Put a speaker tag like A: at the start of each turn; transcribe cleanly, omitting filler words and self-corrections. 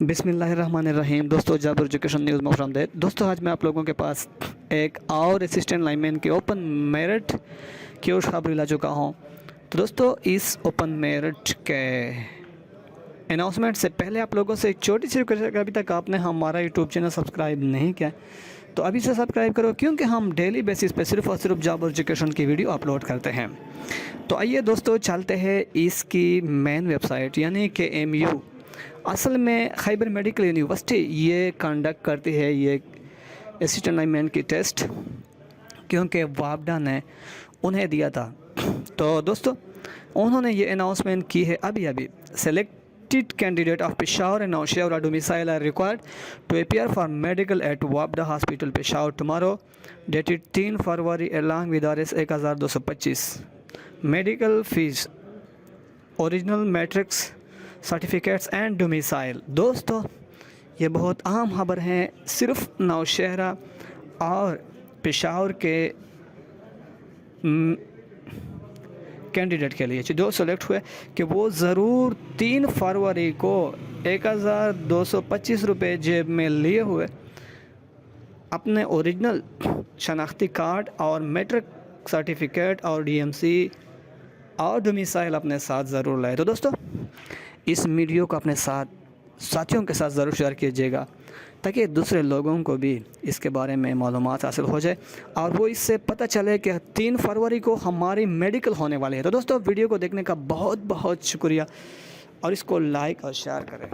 A: बिस्मिल्लाहिर्रहमानिर्रहीम। दोस्तों, जाबर education news में खुशामदीद। दोस्तों, आज मैं आप लोगों के पास एक और असिस्टेंट लाइनमैन के ओपन मेरिट की खुशखबरी ला चुका हूं। तो दोस्तों, इस ओपन मेरिट के अनाउंसमेंट से पहले आप लोगों से एक छोटी सी रिक्वेस्ट है, अभी तक आपने हमारा यूट्यूब चैनल सब्सक्राइब नहीं किया तो अभी से सब्सक्राइब करो, क्योंकि हम डेली बेसिस पे सिर्फ और सिर्फ जॉब और एजुकेशन की वीडियो अपलोड करते हैं। तो आइए दोस्तों, चलते हैं इसकी मेन वेबसाइट यानी कि MU। असल में खैबर मेडिकल यूनिवर्सिटी ये कंडक्ट करती है ये असिस्टेंट लाइनमैन की टेस्ट, क्योंकि वापडा ने उन्हें दिया था। तो दोस्तों, उन्होंने ये अनाउंसमेंट की है अभी selected candidate of Peshawar and Nowshera domicile are required to appear for medical at वापडा hospital Peshawar tomorrow dated 3 February along with RS 1225। Medical fee, original matrix certificates and domicile. दोस्तों, ये बहुत अहम खबर है सिर्फ नौशहरा और पेशावर के कैंडिडेट के लिए जो सेलेक्ट हुए कि वो ज़रूर 3 फरवरी को 1225 रुपये जेब में लिए हुए अपने ओरिजिनल शनाख्ती कार्ड और मैट्रिक सर्टिफिकेट और DMC और डोमिसाइल अपने साथ ज़रूर लाए। तो दोस्तों, इस वीडियो को अपने साथियों के साथ ज़रूर शेयर कीजिएगा, ताकि दूसरे लोगों को भी इसके बारे में मालूमात हासिल हो जाए और वो इससे पता चले कि 3 फरवरी को हमारी मेडिकल होने वाली है। तो दोस्तों, वीडियो को देखने का बहुत बहुत शुक्रिया और इसको लाइक और शेयर करें।